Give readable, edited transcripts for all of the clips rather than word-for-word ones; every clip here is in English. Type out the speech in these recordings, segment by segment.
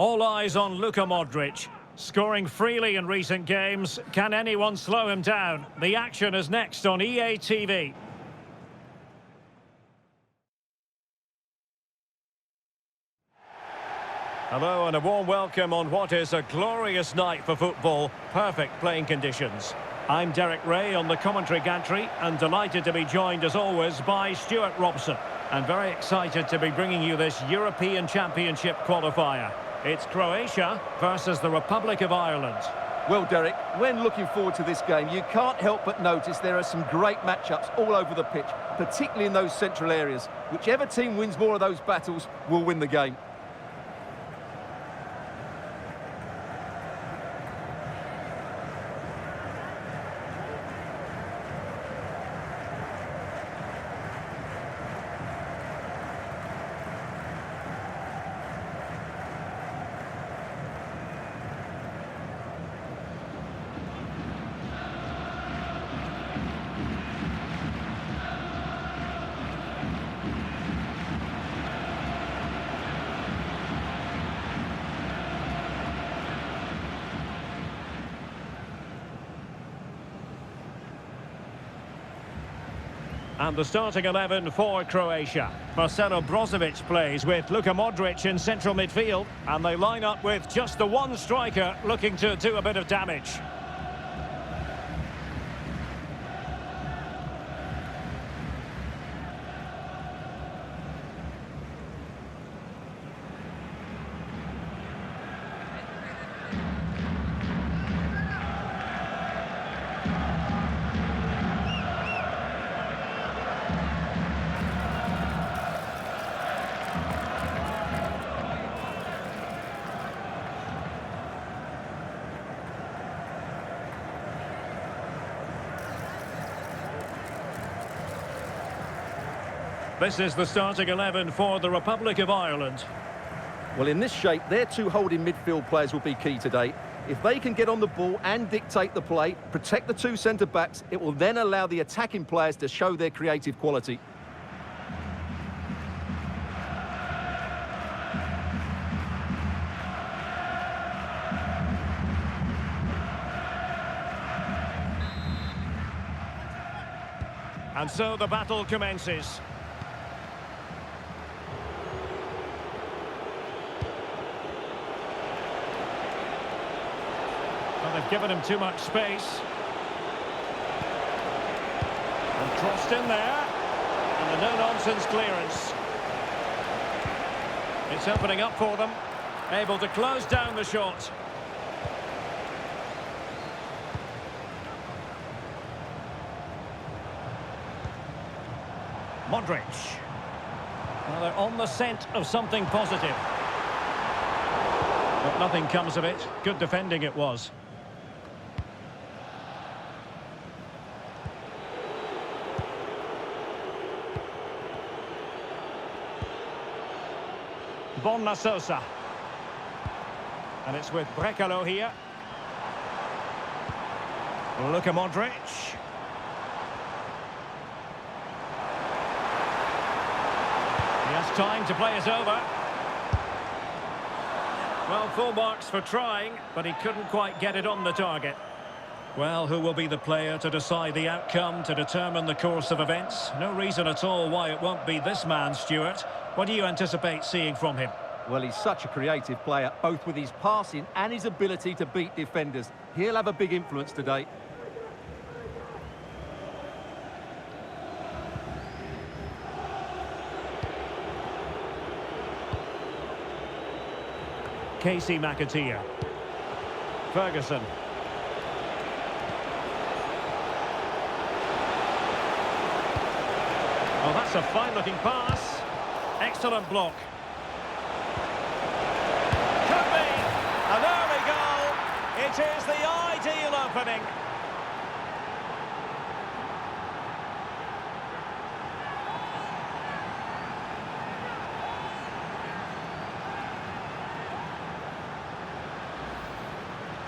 All eyes on Luka Modric. Scoring freely in recent games. Can anyone slow him down? The action is next on EA TV. Hello and a warm welcome on what is a glorious night for football. Perfect playing conditions. I'm Derek Ray on the commentary gantry and delighted to be joined as always by Stuart Robson. And very excited to be bringing you this European Championship qualifier. It's Croatia versus the Republic of Ireland. Well, Derek, when looking forward to this game, you can't help but notice there are some great matchups all over the pitch, particularly in those central areas. Whichever team wins more of those battles will win the game. And the starting 11 for Croatia. Marcelo Brozovic plays with Luka Modric in central midfield. And they line up with just the one striker looking to do a bit of damage. This is the starting 11 for the Republic of Ireland. Well, in this shape, their two holding midfield players will be key today. If they can get on the ball and dictate the play, protect the two centre-backs, it will then allow the attacking players to show their creative quality. And so the battle commences. Well, they've given him too much space. And crossed in there. And a no-nonsense clearance. It's opening up for them. Able to close down the shot. Modric. Well, they're on the scent of something positive. But nothing comes of it. Good defending it was. Bonna Sosa. And it's with Brekalo here. Luka Modric. He has time to play it over. Well, full marks for trying, but he couldn't quite get it on the target. Well, who will be the player to decide the outcome, to determine the course of events? No reason at all why it won't be this man, Stuart. What do you anticipate seeing from him? Well, he's such a creative player, both with his passing and his ability to beat defenders. He'll have a big influence today. Casey McAteer. Ferguson. Oh, that's a fine-looking pass. Excellent block. Could be an early goal. It is the ideal opening.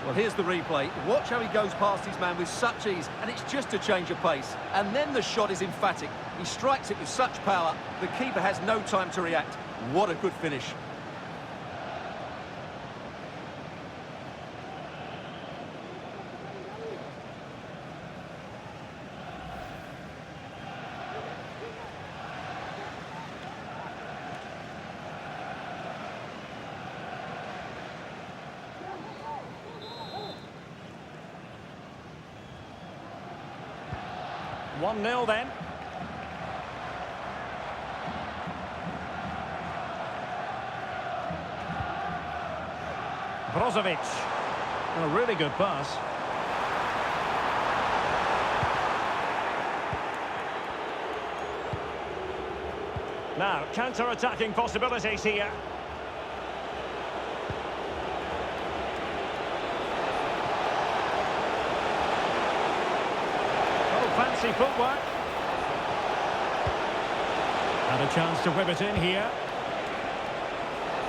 Well, here's the replay. Watch how he goes past his man with such ease, and it's just a change of pace. And then the shot is emphatic. He strikes it with such power, the keeper has no time to react. What a good finish. 1-0 then. Brozovic. A really good pass. Now, counter-attacking possibilities here. Oh, fancy footwork. And a chance to whip it in here.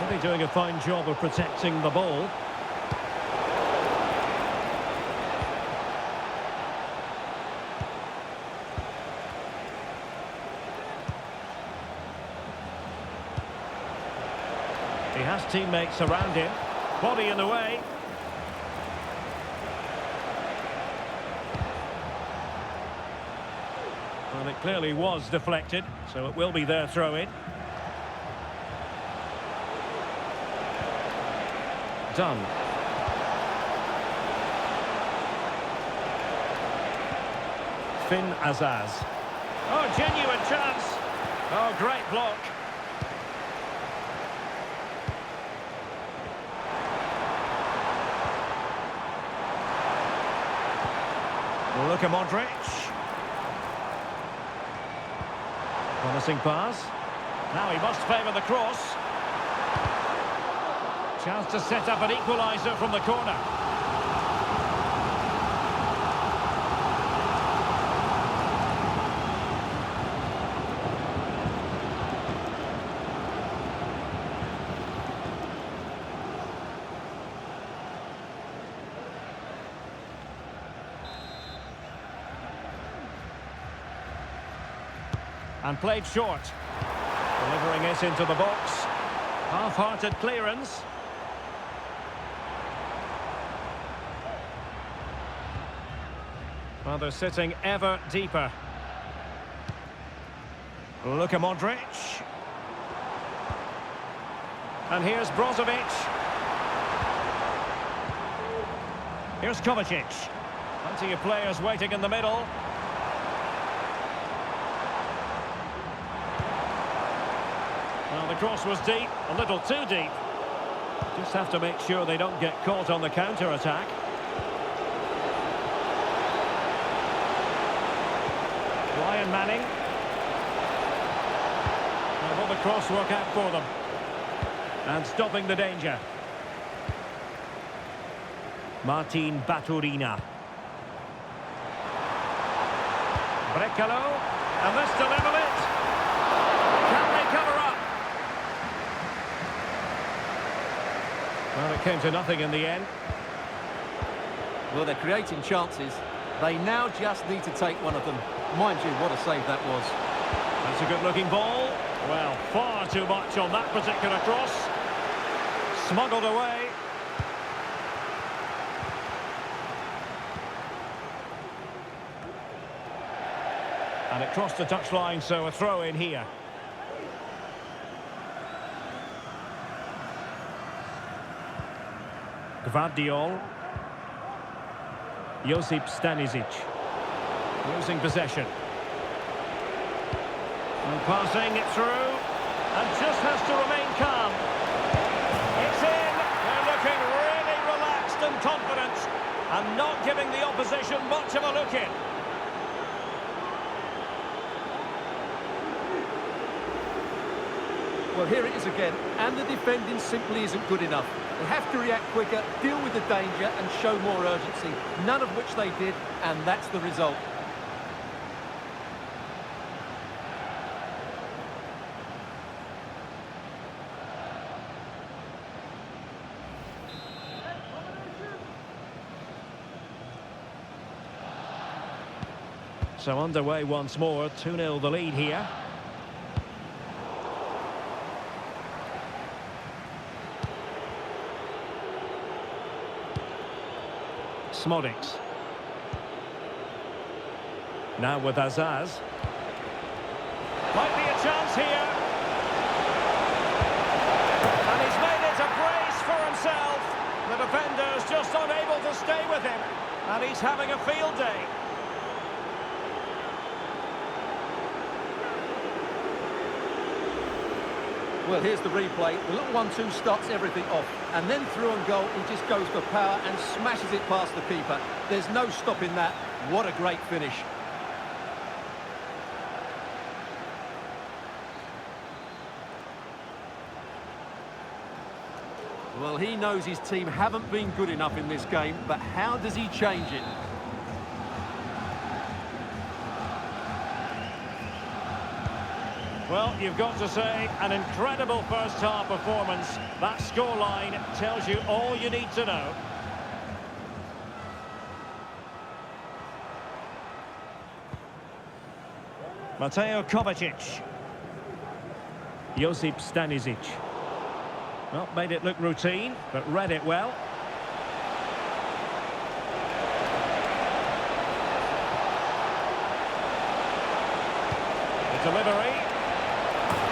Really doing a fine job of protecting the ball. He has teammates around him. Body in the way. Well, it clearly was deflected, so it will be their throw-in. Done. Finn Azaz. Oh, genuine chance. Oh, great block. Luka Modric. Promising pass. Now he must favour the cross. Chance to set up an equaliser from the corner. And played short. Delivering it into the box. Half-hearted clearance. Well, they're sitting ever deeper. Luka Modric. And here's Brozovic. Here's Kovacic. Plenty of players waiting in the middle. Well, the cross was deep, a little too deep. Just have to make sure they don't get caught on the counter-attack. Ryan Manning. Well, will the cross work out for them? And stopping the danger. Martin Baturina. Brecalo. And this to level it. Can they cover up? Well, it came to nothing in the end. Well, they're creating chances. They now just need to take one of them. Mind you, what a save that was. That's a good-looking ball. Well, far too much on that particular cross. Smuggled away. And it crossed the touchline, so a throw in here. Gvardiol. Josip Stanisic. Losing possession. And passing it through. And just has to remain calm. It's in. They're looking really relaxed and confident. And not giving the opposition much of a look in. Well, here it is again, and the defending simply isn't good enough. They have to react quicker, deal with the danger, and show more urgency, none of which they did, and that's the result. So underway once more, 2-0 the lead here. Smodics. Now with Azaz. Might be a chance here. And he's made it a brace for himself. The defender's just unable to stay with him. And he's having a field day. Well, here's the replay. The little 1-2 starts everything off. And then through on goal, he just goes for power and smashes it past the keeper. There's no stopping that. What a great finish. Well, he knows his team haven't been good enough in this game, but how does he change it? Well, you've got to say, an incredible first-half performance. That scoreline tells you all you need to know. Mateo Kovacic. Josip Stanisic. Well, made it look routine, but read it well. The delivery.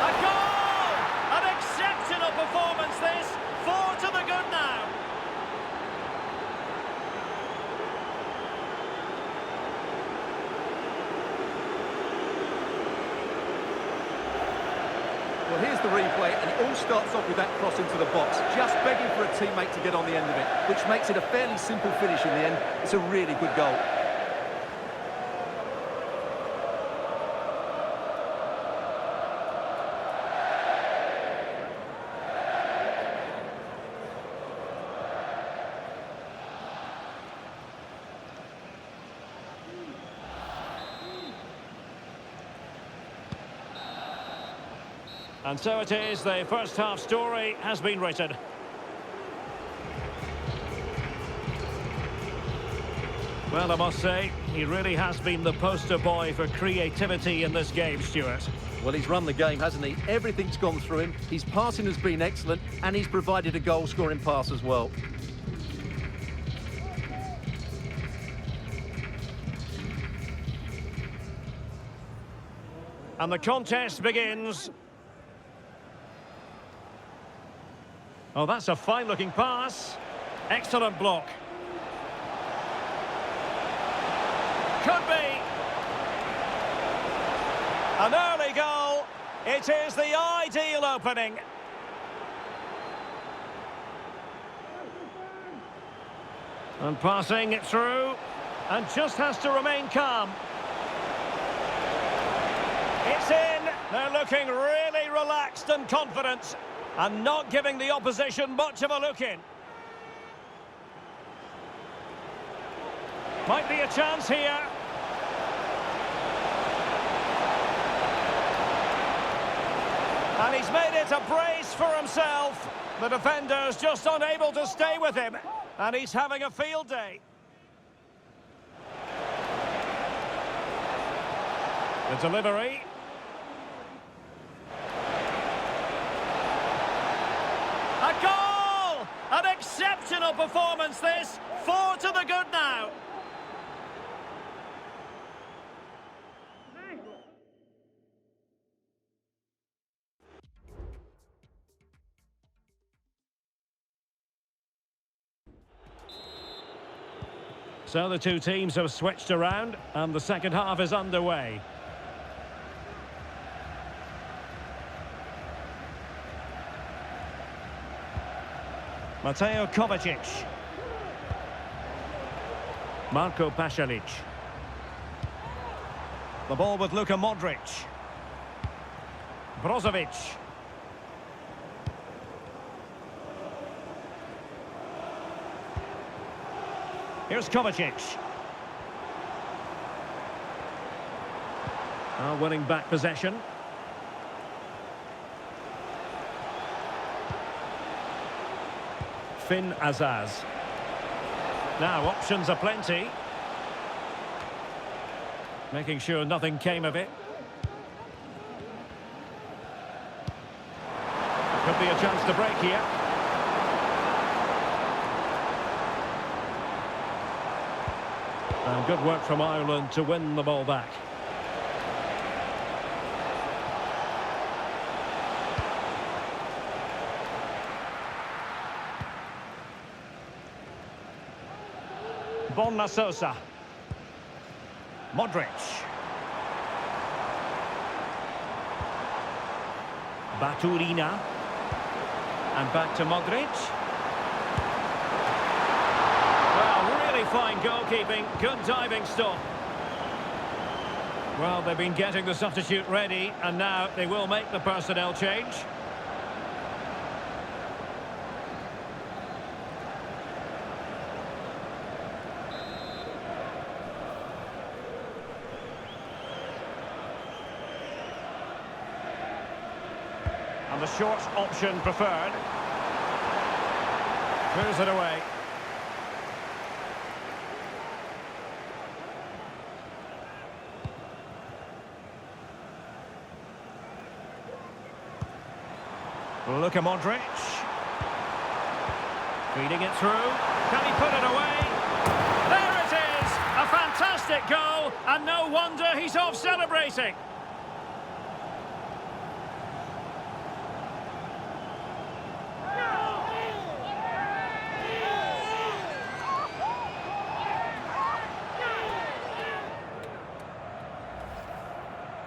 A goal! An exceptional performance this. 4 to the good now. Well, here's the replay, and it all starts off with that cross into the box, just begging for a teammate to get on the end of it, which makes it a fairly simple finish in the end. It's a really good goal. And so it is, the first half story has been written. Well, I must say, he really has been the poster boy for creativity in this game, Stuart. Well, he's run the game, hasn't he? Everything's gone through him. His passing has been excellent, and he's provided a goal-scoring pass as well. And the contest begins. Oh, that's a fine-looking pass. Excellent block. Could be. An early goal. It is the ideal opening. And passing it through. And just has to remain calm. It's in. They're looking really relaxed and confident. And not giving the opposition much of a look in. Might be a chance here. And he's made it a brace for himself. The defender's just unable to stay with him. And he's having a field day. The delivery. A goal! An exceptional performance this. 4 to the good now. So the two teams have switched around and the second half is underway. Mateo Kovacic. Marko Pasalic. The ball with Luka Modric. Brozovic. Here's Kovacic. Now winning back possession. Finn Azaz. Now options are plenty. Making sure nothing came of it. Could be a chance to break here. And good work from Ireland to win the ball back. Bonna Sosa. Modric. Baturina. And back to Modric. Well, really fine goalkeeping. Good diving stop. Well, they've been getting the substitute ready, and now they will make the personnel change. And the short option preferred. Clears it away. Luka Modric. Feeding it through. Can he put it away? There it is! A fantastic goal, and no wonder he's off celebrating.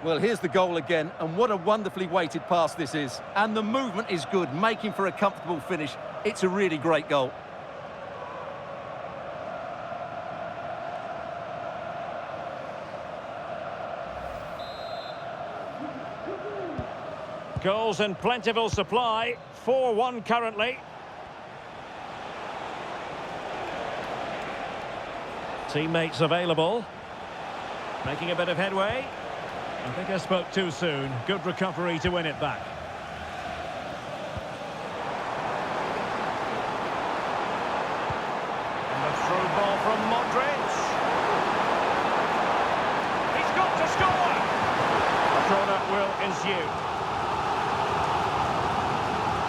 Well, here's the goal again, and what a wonderfully weighted pass this is. And the movement is good, making for a comfortable finish. It's a really great goal. Goals in plentiful supply, 4-1 currently. Teammates available. Making a bit of headway. I think I spoke too soon. Good recovery to win it back. And the through ball from Modric. He's got to score! A corner will ensue.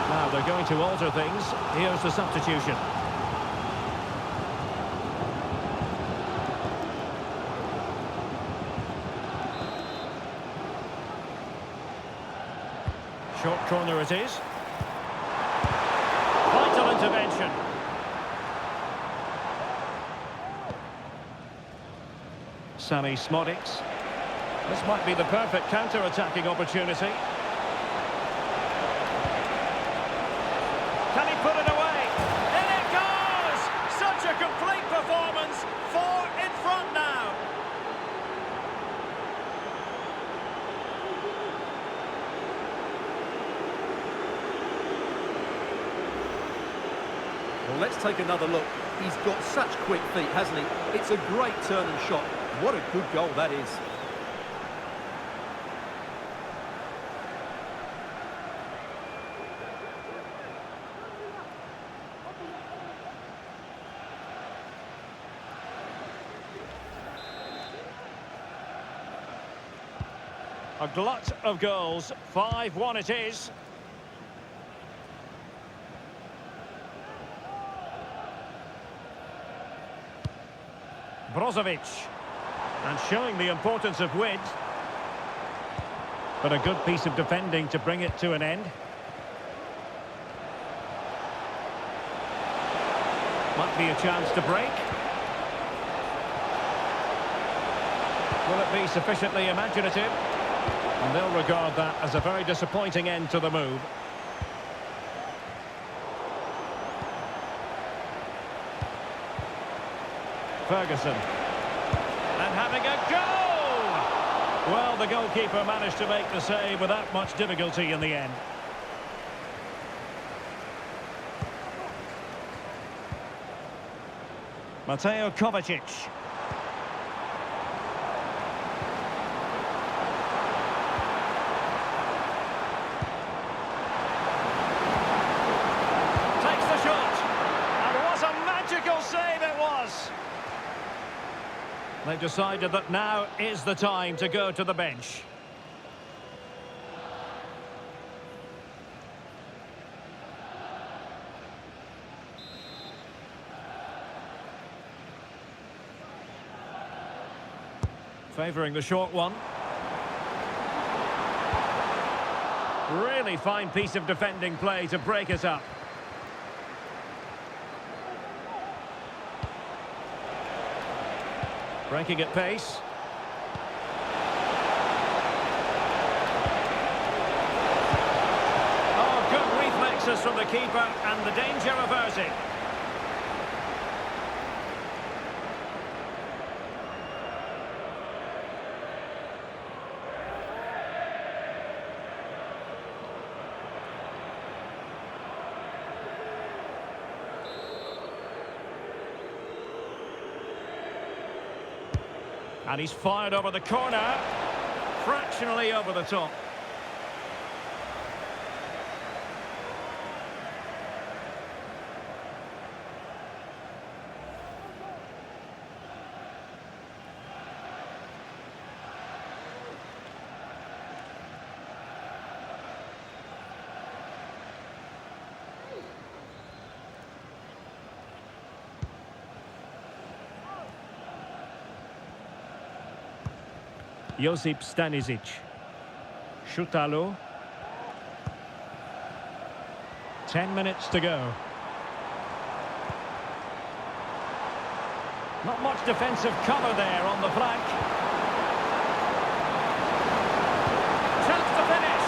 Now they're going to alter things. Here's the substitution. Short corner it is. Vital intervention. Sami Smodic. This might be the perfect counter-attacking opportunity. Can he put it away? In it goes! Such a complete performance. 4 in front now. Well, let's take another look. He's got such quick feet, hasn't he? It's a great turn and shot. What a good goal that is. A glut of goals. 5-1 it is. Brozovic, and showing the importance of width, but a good piece of defending to bring it to an end. Might be a chance to break. Will it be sufficiently imaginative? And they'll regard that as a very disappointing end to the move. Ferguson. And having a go! Well, the goalkeeper managed to make the save without much difficulty in the end. Mateo Kovacic. Takes the shot. And what a magical save it was! They've decided that now is the time to go to the bench. Favouring the short one. Really fine piece of defending play to break it up. Breaking at pace. from the keeper and the danger averted. And he's fired over the corner, fractionally over the top. Josip Stanisic. Šutalo. 10 minutes to go. Not much defensive cover there on the flank. Chance to finish.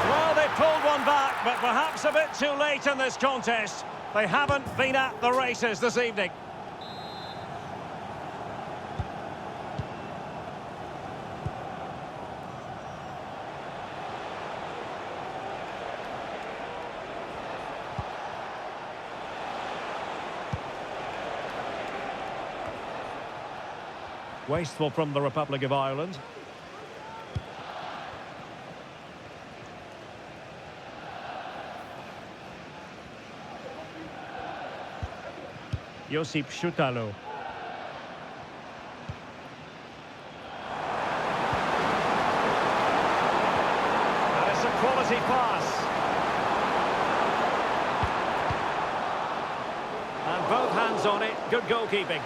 Well, they pulled one back, but perhaps a bit too late in this contest. They haven't been at the races this evening. Wasteful from the Republic of Ireland. Josip Šutalo. That is a quality pass. And both hands on it. Good goalkeeping.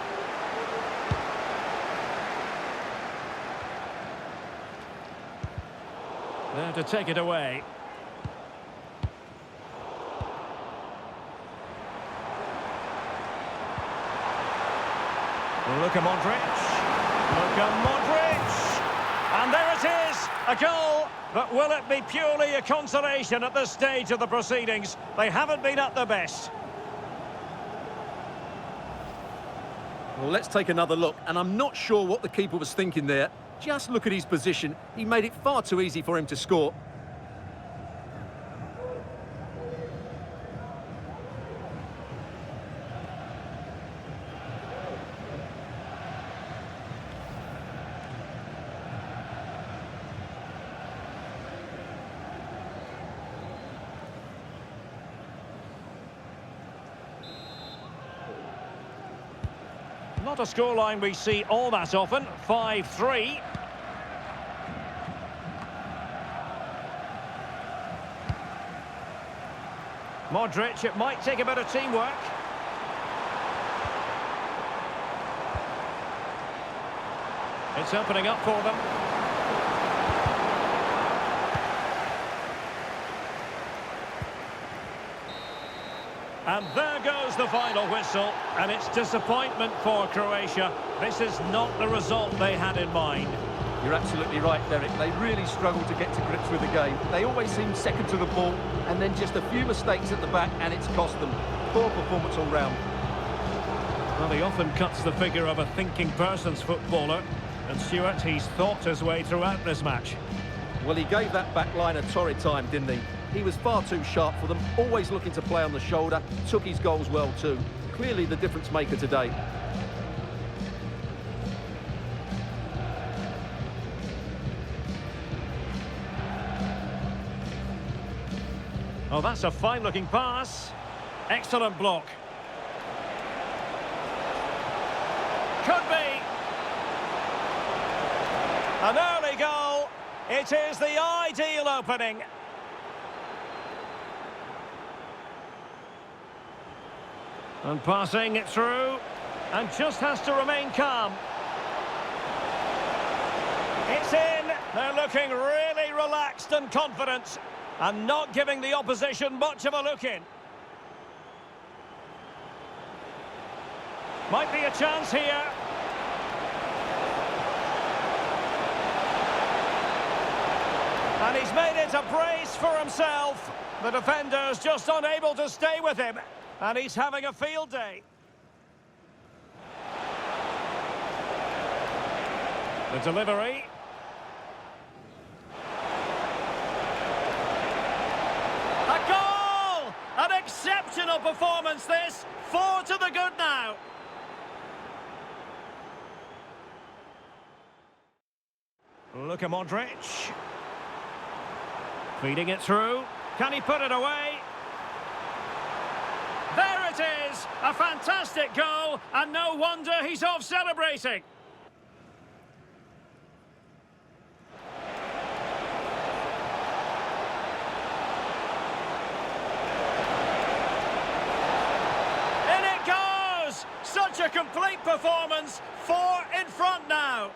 There to take it away. Luka Modric. Luka Modric. And there it is, a goal. But will it be purely a consolation at this stage of the proceedings? They haven't been at their best. Well, let's take another look. And I'm not sure what the keeper was thinking there. Just look at his position. He made it far too easy for him to score. Not a scoreline we see all that often. 5-3. Modric, it might take a bit of teamwork. It's opening up for them. And there goes the final whistle, and it's disappointment for Croatia. This is not the result they had in mind. You're absolutely right, Derek. They really struggled to get to grips with the game. They always seem second to the ball, and then just a few mistakes at the back, and it's cost them. Poor performance all round. Well, he often cuts the figure of a thinking person's footballer, and Stuart, he's thought his way throughout this match. Well, he gave that back line a torrid time, didn't he? He was far too sharp for them, always looking to play on the shoulder, took his goals well too. Clearly the difference maker today. Oh, that's a fine-looking pass. Excellent block. Could be. An early goal. It is the ideal opening. And passing it through. And just has to remain calm. It's in. They're looking really relaxed and confident. And not giving the opposition much of a look in. Might be a chance here. And he's made it a brace for himself. The defender's just unable to stay with him. And he's having a field day. The delivery. A goal! An exceptional performance this. 4 to the good now. Luka Modric. Feeding it through. Can he put it away? There it is! A fantastic goal, and no wonder he's off celebrating. In it goes! Such a complete performance. 4 in front now.